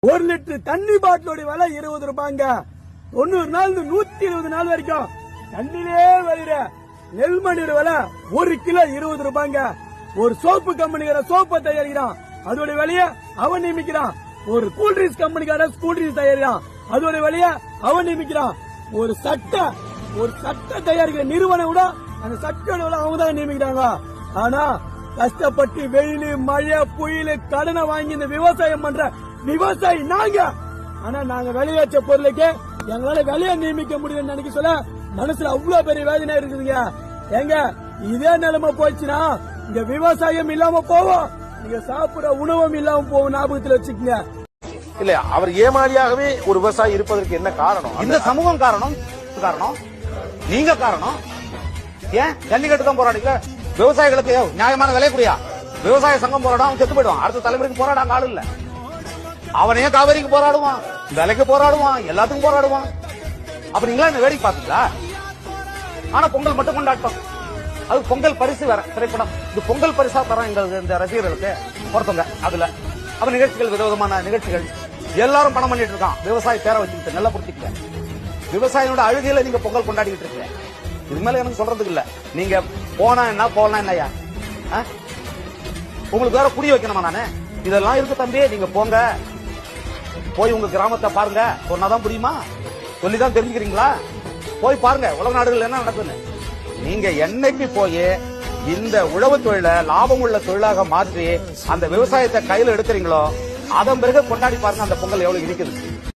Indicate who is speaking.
Speaker 1: 1 litre தண்ணி பாட்டிலோட விலை 20 ரூபாய்ங்க. 90 நாள் 120 நாள் வரைக்கும் தண்ணிலே வரைகிற நெல்மணியோட விலை 1 கிலோ 20 ரூபாய்ங்க. ஒரு சோப்பு கம்பெனிக்கார சோப்பை தயாரிக்கிறான், அதோட விலைய அவன் நியமிக்கிறான். ஒரு கூல்ட்ரிங்க்ஸ் கம்பெனிக்கார கூல்ட்ரிங்க்ஸ் தயாரிக்கிறான், அதோட விலைய அவன் நியமிக்கிறான். ஒரு சட்டை தயாரிக்கிற நிறுவனம் கூட அந்த சட்டோட விலை அவங்க தான் நியமிக்கிறாங்க. ஆனா கஷ்டப்பட்டு வெயில் மழை புயல் கடனை வாங்கி இந்த விவசாயம் பண்ற விவசாயி நாங்க. ஆனா நாங்க விளையாச்ச பொருளுக்கு எங்களால விலைய நியமிக்க முடியும்னு நினைக்க சொல்ல மனசுல அவ்வளவு பெரிய வேதனை இருக்குதுங்க. எங்க இதே நிலைமை போச்சுன்னா இங்க விவசாயம் இல்லாம போவோம், நீங்க சாப்பிட உணவும் இல்லாம போவோம். ஞாபகத்துல வச்சுக்கோங்க.
Speaker 2: இல்ல அவர் ஏமாளியாகவே ஒரு விவசாயி இருப்பதற்கு என்ன காரணம்?
Speaker 3: இந்த சமூகம் காரணம், நீங்க காரணம். ஏன் ஜல்லிக்கட்டு தான் போராடிக்கல? விவசாயிகளுக்கு நியாயமான விலை கூடியா விவசாய சங்கம் போராடும், அவன் செத்து போயிடுவான். அடுத்த தலைமுறைக்கு போராடாங்க ஆள் இல்ல. அவனையே காவேரிக்கு போராடுவான், விலைக்கு போராடுவான், எல்லாத்துக்கும் போராடுவான். அப்ப நீங்களா என்ன வேடிக்கை பாத்தீங்களா? ஆனா பொங்கல் மட்டும் கொண்டாட்டம். அது பொங்கல் பரிசு வேற திரைப்படம். இது பொங்கல் பரிசா தரோம் எங்களுக்கு இந்த ரசிகர்களுக்கு பொறுத்தவங்க. அதுல அப்ப நிகழ்ச்சிகள் விதவிதமான நிகழ்ச்சிகள் எல்லாரும் பணம் பண்ணிட்டு இருக்கான். விவசாய பேரை வச்சுக்கிட்டு நல்லா புரிஞ்சுக்க. விவசாயியோட அழுகையில நீங்க பொங்கல் கொண்டாடிட்டு இருக்கீங்க. இது மேல எனக்கு சொல்றதுக்கு இல்ல. நீங்க போனா என்ன போனா என்னையா, உங்களுக்கு வேற புரிய வைக்கணுமா? நானு இதெல்லாம் இருக்கு தம்பி, நீங்க போங்க, போய் உங்க கிராமத்தை பாருங்க. சொன்னாதான் புரியுமா? சொல்லிதான் தெரிஞ்சுக்கிறீங்களா? போய் பாருங்க உலக நாடுகள் என்ன நடக்குதுன்னு. நீங்க என்னைக்கு போய் இந்த உழவு தொழிலை லாபம் உள்ள தொழிலாக மாற்றி அந்த விவசாயத்தை கையில எடுக்கிறீங்களோ அதன் பிறகு கொண்டாடி பாருங்க அந்த பொங்கல் எவ்வளவு இருக்குது.